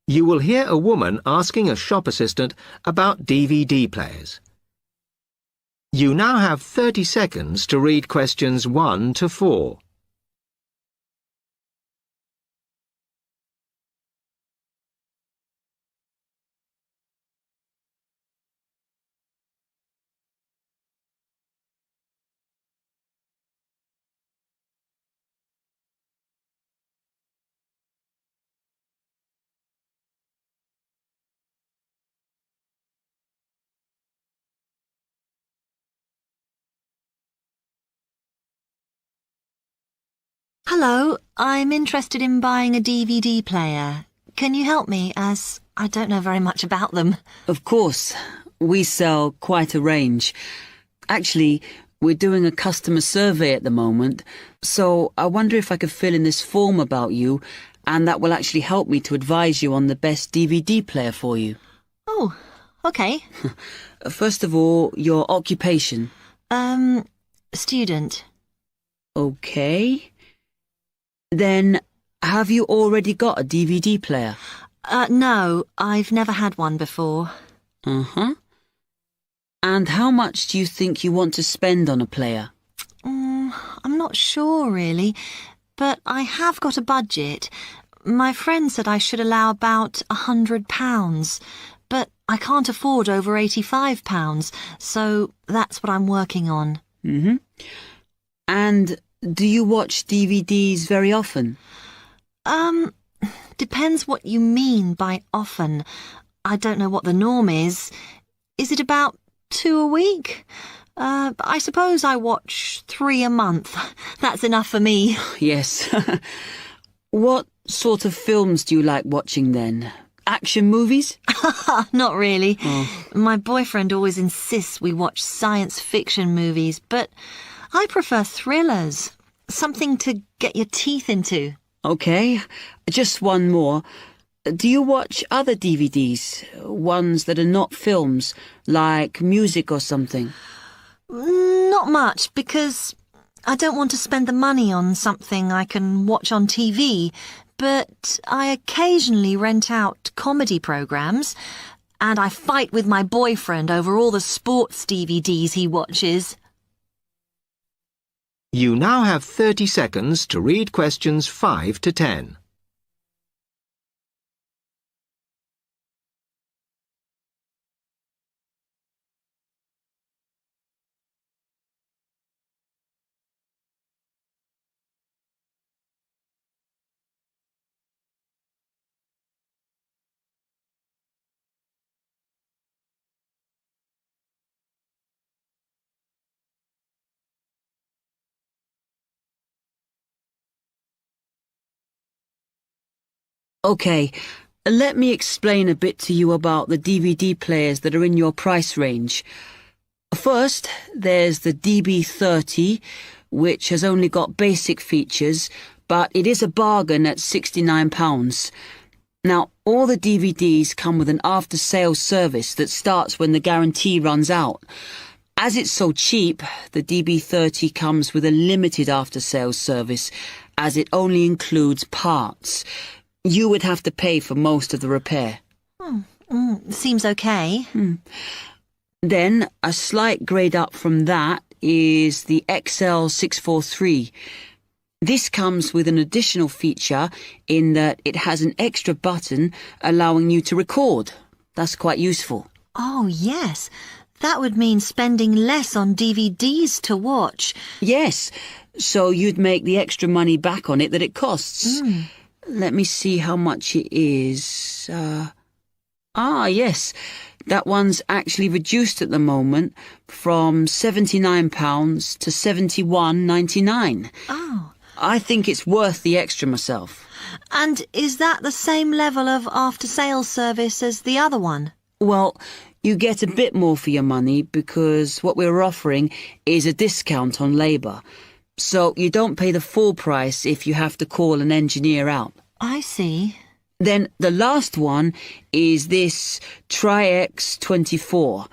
You will hear a woman asking a shop assistant about DVD players. You now have 30 seconds to read questions 1 to 4. Hello, I'm interested in buying a DVD player. Can you help me, as I don't know very much about them? Of course. We sell quite a range. Actually, we're doing a customer survey at the moment, so I wonder if I could fill in this form about you, and that will actually help me to advise you on the best DVD player for you. Oh, okay. First of all, your occupation. Student. Okay. Then, have you already got a DVD player? No, I've never had one before. Uh-huh. And how much do you think you want to spend on a player? I'm not sure, really, but I have got a budget. My friend said I should allow about £100, but I can't afford over £85, so that's what I'm working on. Mm-hmm. And do you watch DVDs very often? Depends what you mean by often. I don't know what the norm is. Is it about 2 a week? I suppose I watch 3 a month. That's enough for me. Yes. What sort of films do you like watching then? Action movies? Not really. Oh. My boyfriend always insists we watch science fiction movies, but I prefer thrillers. Something to get your teeth into. Okay, just one more. Do you watch other DVDs? Ones that are not films, like music or something? Not much, because I don't want to spend the money on something I can watch on TV, but I occasionally rent out comedy programs, and I fight with my boyfriend over all the sports DVDs he watches. You now have 30 seconds to read questions 5 to 10. Okay, let me explain a bit to you about the DVD players that are in your price range. First, there's the DB30, which has only got basic features, but it is a bargain at £69. Now, all the DVDs come with an after-sales service that starts when the guarantee runs out. As it's so cheap, the DB30 comes with a limited after-sales service, as it only includes parts. You would have to pay for most of the repair. Seems okay. Then, a slight grade up from that is the XL643. This comes with an additional feature in that it has an extra button allowing you to record. That's quite useful. Oh, yes. That would mean spending less on DVDs to watch. Yes, so you'd make the extra money back on it that it costs. Let me see how much it is. Yes, that one's actually reduced at the moment from £79 to £71.99. Oh. I think it's worth the extra myself. And is that the same level of after-sales service as the other one? Well, you get a bit more for your money because what we're offering is a discount on labour. So you don't pay the full price if you have to call an engineer out. I see. Then the last one is this Tri-X24.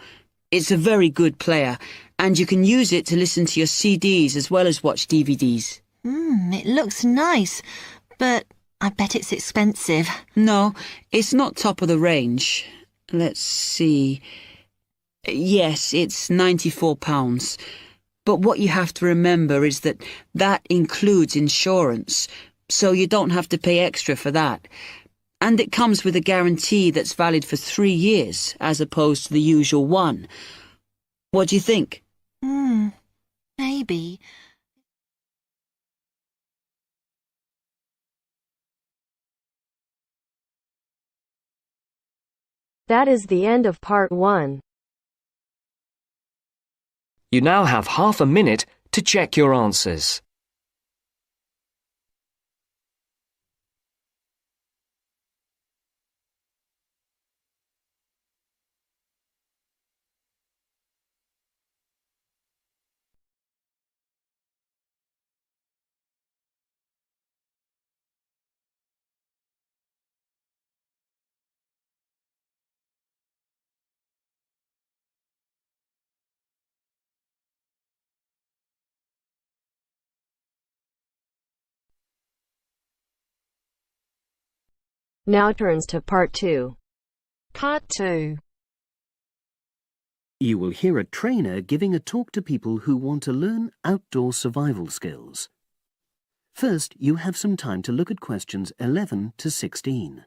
It's a very good player, and you can use it to listen to your CDs as well as watch DVDs. It looks nice, but I bet it's expensive. No, it's not top of the range. Let's see. Yes, it's £94. But what you have to remember is that includes insurance, so you don't have to pay extra for that. And it comes with a guarantee that's valid for 3 years, as opposed to the usual one. What do you think? Maybe. That is the end of part 1. You now have half a minute to check your answers. Now turns to part 2. Part 2. You will hear a trainer giving a talk to people who want to learn outdoor survival skills. First, you have some time to look at questions 11 to 16.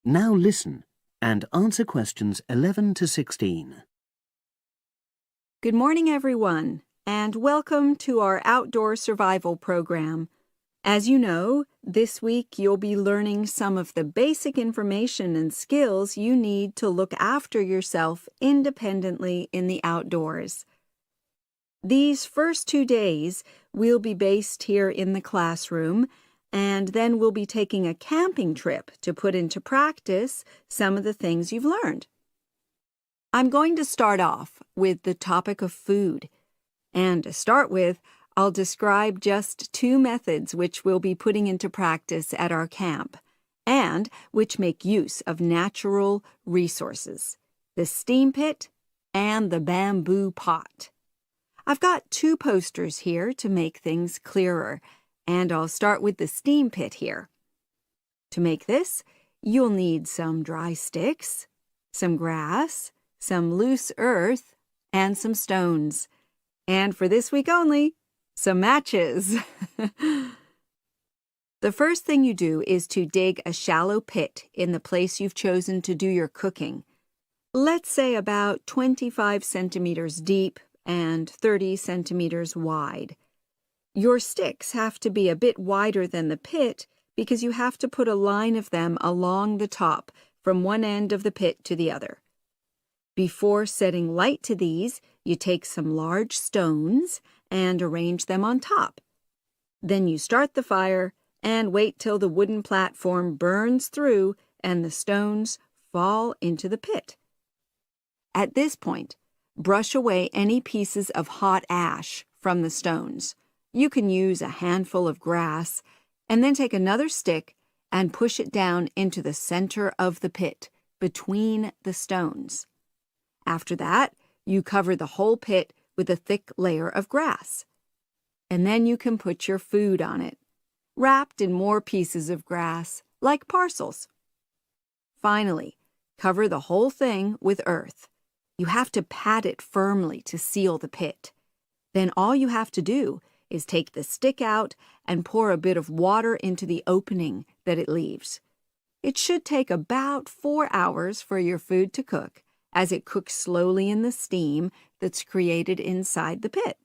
Now listen and answer questions 11 to 16. Good morning, everyone, and welcome to our outdoor survival program. As you know, this week you'll be learning some of the basic information and skills you need to look after yourself independently in the outdoors. These first 2 days will be based here in the classroom, and then we'll be taking a camping trip to put into practice some of the things you've learned. I'm going to start off with the topic of food. And to start with, I'll describe just 2 methods which we'll be putting into practice at our camp, and which make use of natural resources, the steam pit and the bamboo pot. I've got 2 posters here to make things clearer, and I'll start with the steam pit here. To make this, you'll need some dry sticks, some grass, some loose earth, and some stones. And for this week only, some matches. The first thing you do is to dig a shallow pit in the place you've chosen to do your cooking. Let's say about 25 centimeters deep and 30 centimeters wide. Your sticks have to be a bit wider than the pit because you have to put a line of them along the top from one end of the pit to the other. Before setting light to these, you take some large stones and arrange them on top. Then you start the fire and wait till the wooden platform burns through and the stones fall into the pit. At this point, brush away any pieces of hot ash from the stones. You can use a handful of grass, and then take another stick and push it down into the center of the pit, between the stones. After that, you cover the whole pit with a thick layer of grass. And then you can put your food on it, wrapped in more pieces of grass, like parcels. Finally, cover the whole thing with earth. You have to pat it firmly to seal the pit. Then all you have to do is take the stick out and pour a bit of water into the opening that it leaves. It should take about 4 hours for your food to cook, as it cooks slowly in the steam that's created inside the pit.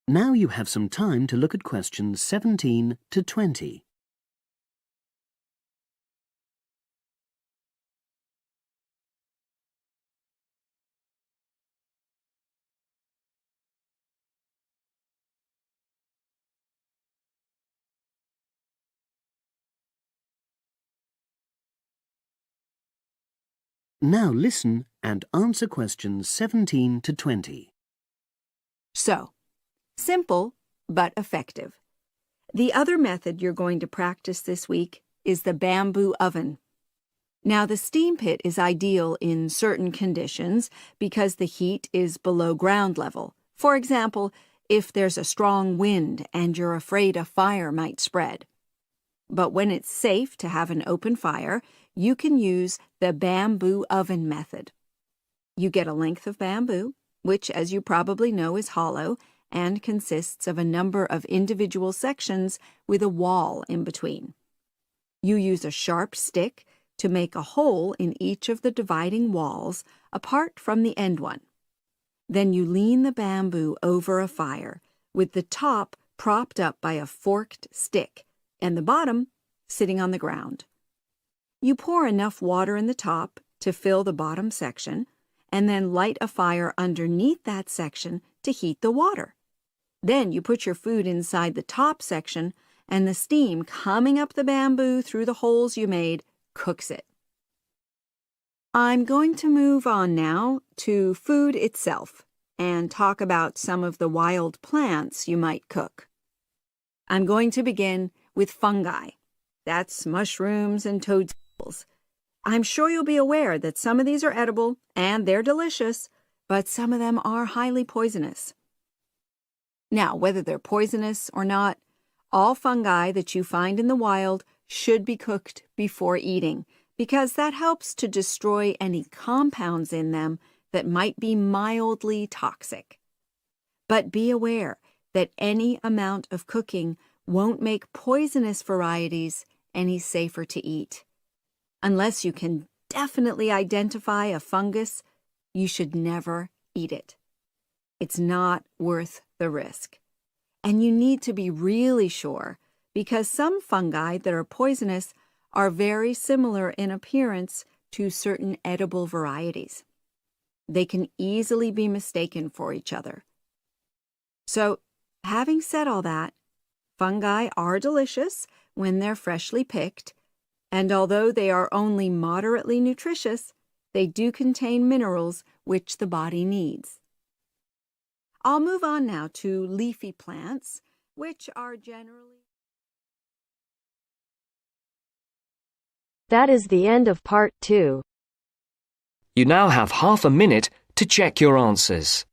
Now you have some time to look at questions 17 to 20. Now listen and answer questions 17 to 20. So, simple but effective. The other method you're going to practice this week is the bamboo oven. Now, the steam pit is ideal in certain conditions because the heat is below ground level. For example, if there's a strong wind and you're afraid a fire might spread. But when it's safe to have an open fire, you can use the bamboo oven method. You get a length of bamboo, which, as you probably know, is hollow and consists of a number of individual sections with a wall in between. You use a sharp stick to make a hole in each of the dividing walls apart from the end one. Then you lean the bamboo over a fire, with the top propped up by a forked stick and the bottom sitting on the ground. You pour enough water in the top to fill the bottom section, and then light a fire underneath that section to heat the water. Then you put your food inside the top section, and the steam coming up the bamboo through the holes you made cooks it. I'm going to move on now to food itself and talk about some of the wild plants you might cook. I'm going to begin with fungi. That's mushrooms and toadstools. I'm sure you'll be aware that some of these are edible and they're delicious, but some of them are highly poisonous. Now, whether they're poisonous or not, all fungi that you find in the wild should be cooked before eating, because that helps to destroy any compounds in them that might be mildly toxic. But be aware that any amount of cooking won't make poisonous varieties any safer to eat. Unless you can definitely identify a fungus, you should never eat it. It's not worth the risk. And you need to be really sure, because some fungi that are poisonous are very similar in appearance to certain edible varieties. They can easily be mistaken for each other. So, having said all that, fungi are delicious when they're freshly picked, and although they are only moderately nutritious, they do contain minerals which the body needs. I'll move on now to leafy plants, which are generally... That is the end of part 2. You now have half a minute to check your answers.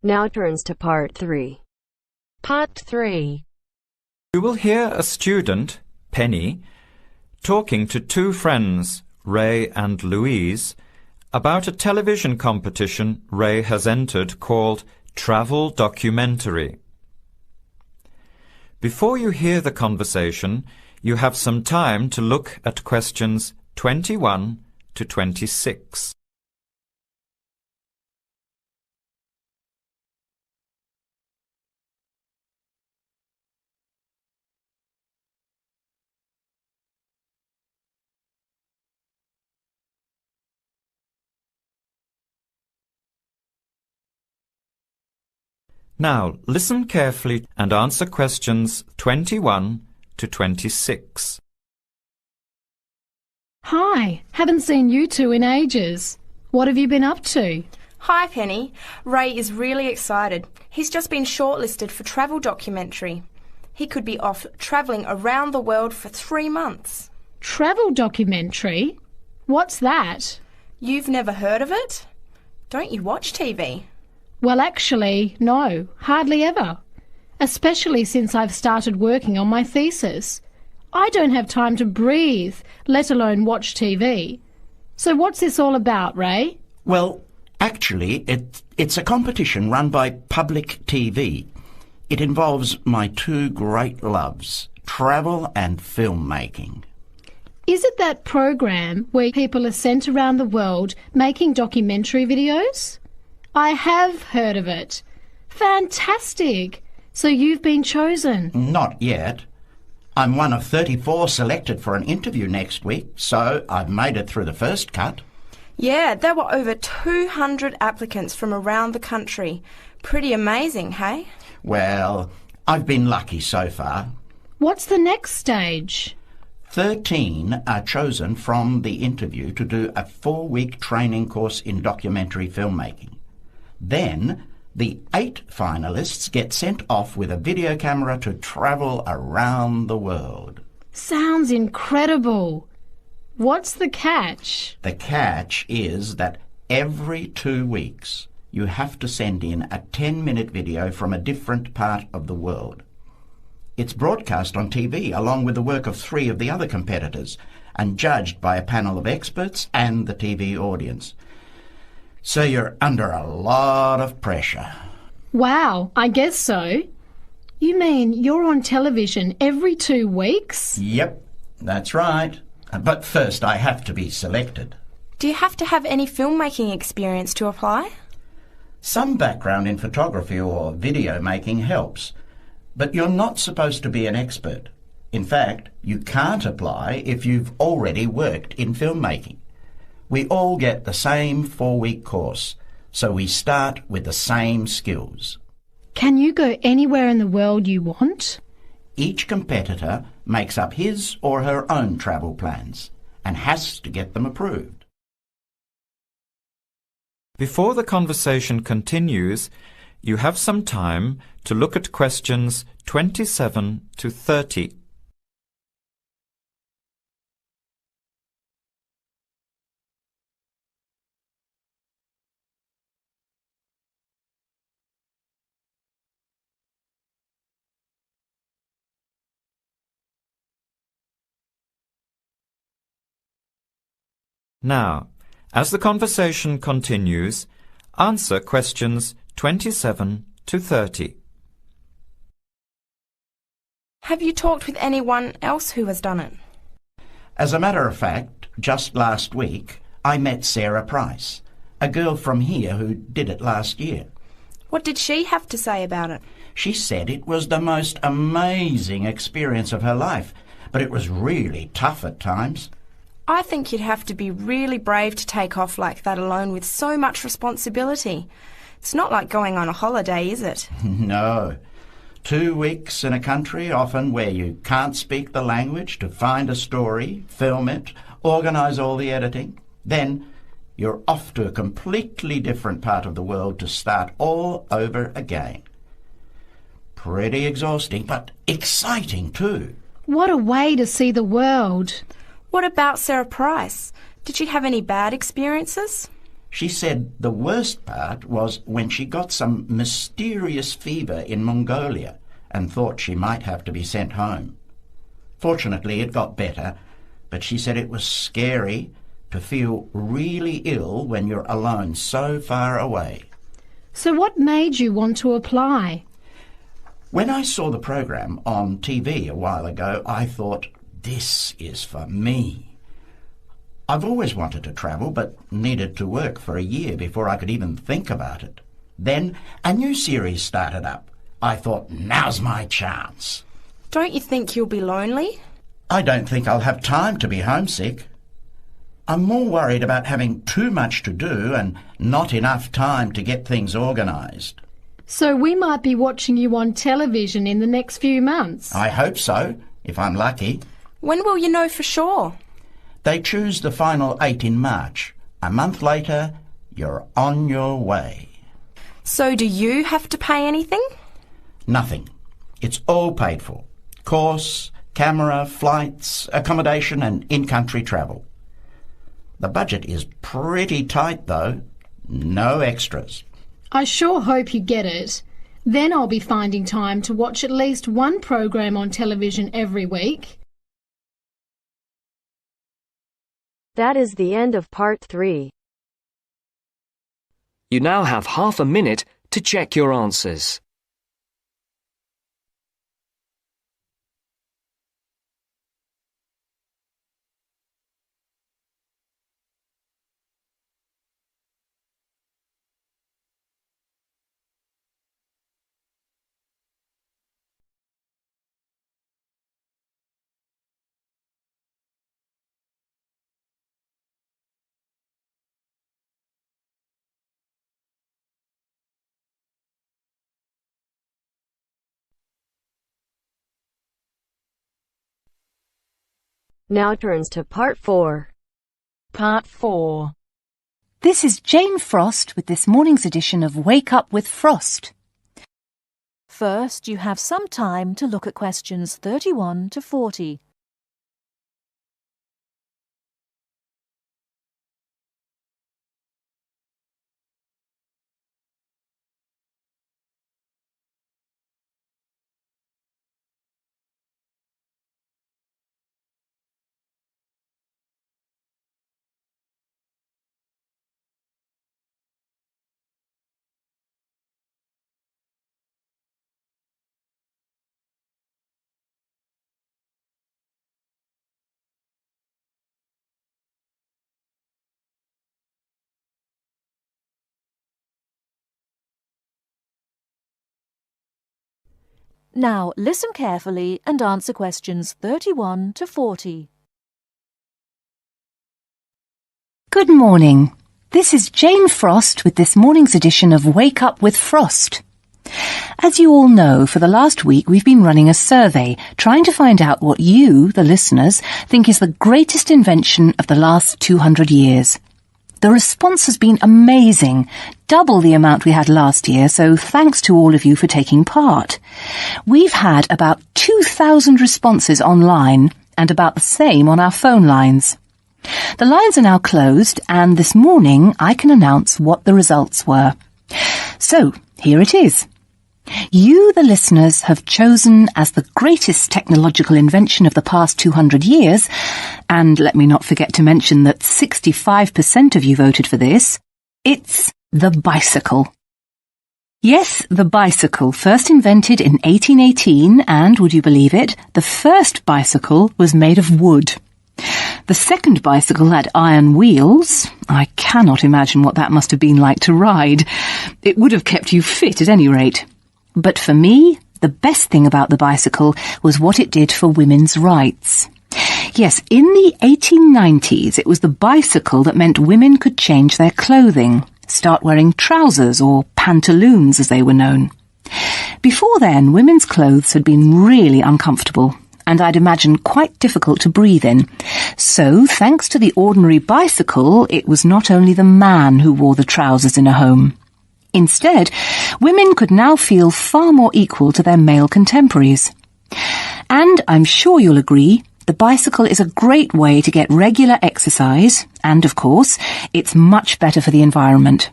Now turns to part 3. Part 3. You will hear a student, Penny, talking to two friends, Ray and Louise, about a television competition Ray has entered called Travel Documentary. Before you hear the conversation, you have some time to look at questions 21 to 26. Now, listen carefully and answer questions 21 to 26. Hi, haven't seen you two in ages. What have you been up to? Hi, Penny. Ray is really excited. He's just been shortlisted for Travel Documentary. He could be off travelling around the world for 3 months. Travel Documentary? What's that? You've never heard of it? Don't you watch TV? Well, actually, no, hardly ever. Especially since I've started working on my thesis. I don't have time to breathe, let alone watch TV. So what's this all about, Ray? Well, actually, it's a competition run by public TV. It involves my two great loves, travel and filmmaking. Is it that program where people are sent around the world making documentary videos? I have heard of it. Fantastic! So you've been chosen? Not yet. I'm one of 34 selected for an interview next week, so I've made it through the first cut. Yeah, there were over 200 applicants from around the country. Pretty amazing, hey? Well, I've been lucky so far. What's the next stage? 13 are chosen from the interview to do a 4-week training course in documentary filmmaking. Then, the 8 finalists get sent off with a video camera to travel around the world. Sounds incredible. What's the catch? The catch is that every 2 weeks you have to send in a 10-minute video from a different part of the world. It's broadcast on TV along with the work of 3 of the other competitors and judged by a panel of experts and the TV audience. So you're under a lot of pressure. Wow, I guess so. You mean you're on television every 2 weeks? Yep, that's right. But first I have to be selected. Do you have to have any filmmaking experience to apply? Some background in photography or video making helps, but you're not supposed to be an expert. In fact, you can't apply if you've already worked in filmmaking. We all get the same 4-week course, so we start with the same skills. Can you go anywhere in the world you want? Each competitor makes up his or her own travel plans and has to get them approved. Before the conversation continues, you have some time to look at questions 27 to 30. Now, as the conversation continues, answer questions 27 to 30. Have you talked with anyone else who has done it? As a matter of fact, just last week, I met Sarah Price, a girl from here who did it last year. What did she have to say about it? She said it was the most amazing experience of her life, but it was really tough at times. I think you'd have to be really brave to take off like that alone with so much responsibility. It's not like going on a holiday, is it? No. 2 weeks in a country, often where you can't speak the language, to find a story, film it, organise all the editing. Then you're off to a completely different part of the world to start all over again. Pretty exhausting, but exciting too. What a way to see the world. What about Sarah Price? Did she have any bad experiences? She said the worst part was when she got some mysterious fever in Mongolia and thought she might have to be sent home. Fortunately, it got better, but she said it was scary to feel really ill when you're alone so far away. So what made you want to apply? When I saw the program on TV a while ago, I thought, this is for me. I've always wanted to travel, but needed to work for a year before I could even think about it. Then a new series started up. I thought, now's my chance. Don't you think you'll be lonely? I don't think I'll have time to be homesick. I'm more worried about having too much to do and not enough time to get things organised. So we might be watching you on television in the next few months? I hope so, if I'm lucky. When will you know for sure? They choose the final 8 in March. A month later, you're on your way. So do you have to pay anything? Nothing. It's all paid for. Course, camera, flights, accommodation and in-country travel. The budget is pretty tight though. No extras. I sure hope you get it. Then I'll be finding time to watch at least one program on television every week. That is the end of part 3. You now have half a minute to check your answers. Now turns to Part 4. Part 4. This is Jane Frost with this morning's edition of Wake Up with Frost. First, you have some time to look at questions 31 to 40. Now listen carefully and answer questions 31 to 40. Good morning. This is Jane Frost with this morning's edition of Wake Up with Frost. As you all know, for the last week we've been running a survey trying to find out what you, the listeners, think is the greatest invention of the last 200 years. The response has been amazing, double the amount we had last year, so thanks to all of you for taking part. We've had about 2,000 responses online and about the same on our phone lines. The lines are now closed, and this morning I can announce what the results were. So, here it is. You, the listeners, have chosen as the greatest technological invention of the past 200 years, and let me not forget to mention that 65% of you voted for this, it's the bicycle. Yes, the bicycle, first invented in 1818, and, would you believe it, the first bicycle was made of wood. The second bicycle had iron wheels. I cannot imagine what that must have been like to ride. It would have kept you fit at any rate. But for me, the best thing about the bicycle was what it did for women's rights. Yes, in the 1890s, it was the bicycle that meant women could change their clothing, start wearing trousers or pantaloons as they were known. Before then, women's clothes had been really uncomfortable, and I'd imagine quite difficult to breathe in. So, thanks to the ordinary bicycle, it was not only the man who wore the trousers in a home. Instead, women could now feel far more equal to their male contemporaries. And I'm sure you'll agree, the bicycle is a great way to get regular exercise, and of course, it's much better for the environment.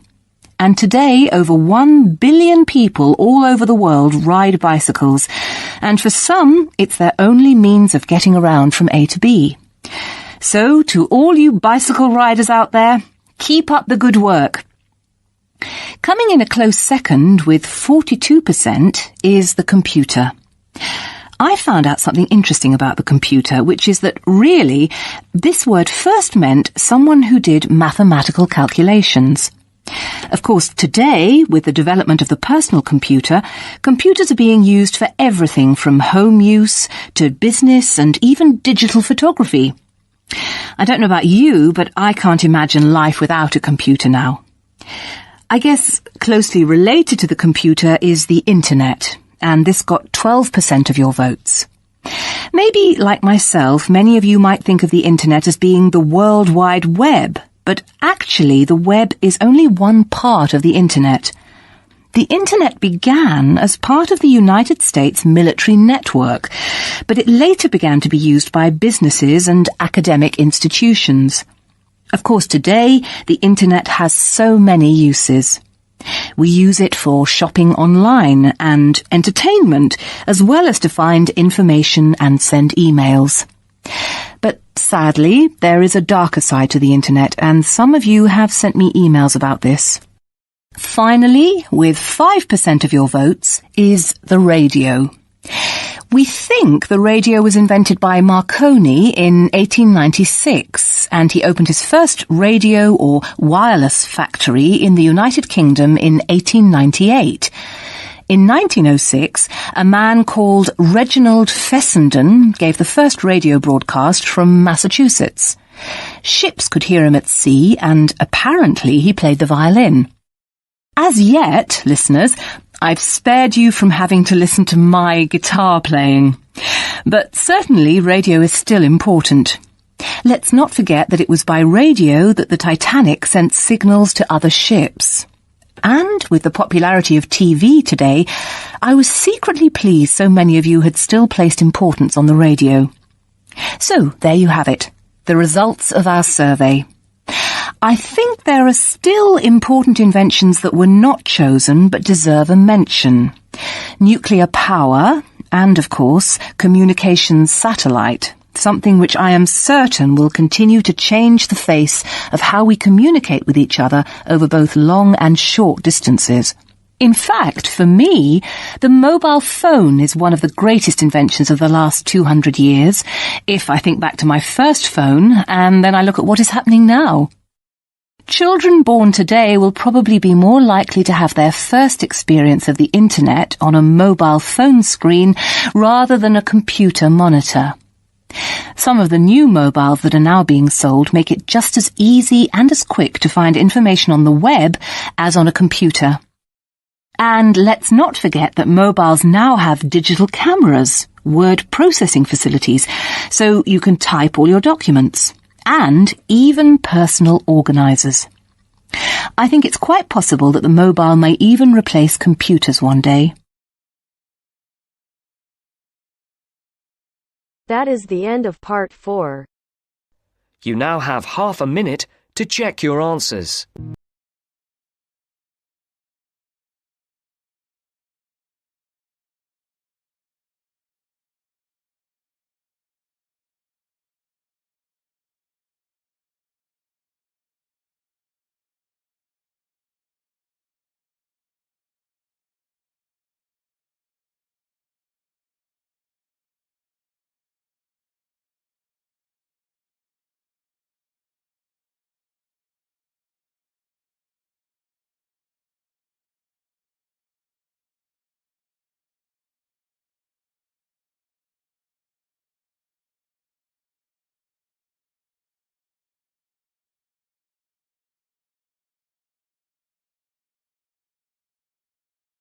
And today, over 1 billion people all over the world ride bicycles, and for some, it's their only means of getting around from A to B. So, to all you bicycle riders out there, keep up the good work. Coming in a close second with 42% is the computer. I found out something interesting about the computer, which is that really this word first meant someone who did mathematical calculations. Of course, today, with the development of the personal computer, computers are being used for everything from home use to business and even digital photography. I don't know about you, but I can't imagine life without a computer now. I guess closely related to the computer is the internet, and this got 12% of your votes. Maybe, like myself, many of you might think of the internet as being the World Wide Web, but actually the web is only one part of the internet. The internet began as part of the United States military network, but it later began to be used by businesses and academic institutions. Of course, today, the internet has so many uses. We use it for shopping online and entertainment, as well as to find information and send emails. But sadly, there is a darker side to the internet, and some of you have sent me emails about this. Finally, with 5% of your votes, is the radio. We think the radio was invented by Marconi in 1896, and he opened his first radio or wireless factory in the United Kingdom in 1898. In 1906, a man called Reginald Fessenden gave the first radio broadcast from Massachusetts. Ships could hear him at sea, and apparently he played the violin. As yet, listeners, I've spared you from having to listen to my guitar playing. But certainly radio is still important. Let's not forget that it was by radio that the Titanic sent signals to other ships. And with the popularity of TV today, I was secretly pleased so many of you had still placed importance on the radio. So, there you have it, the results of our survey. I think there are still important inventions that were not chosen but deserve a mention. Nuclear power and, of course, communications satellite, something which I am certain will continue to change the face of how we communicate with each other over both long and short distances. In fact, for me, the mobile phone is one of the greatest inventions of the last 200 years, if I think back to my first phone and then I look at what is happening now. Children born today will probably be more likely to have their first experience of the internet on a mobile phone screen rather than a computer monitor. Some of the new mobiles that are now being sold make it just as easy and as quick to find information on the web as on a computer. And let's not forget that mobiles now have digital cameras, word processing facilities, so you can type all your documents, and even personal organisers. I think it's quite possible that the mobile may even replace computers one day. That is the end of part 4. You now have half a minute to check your answers.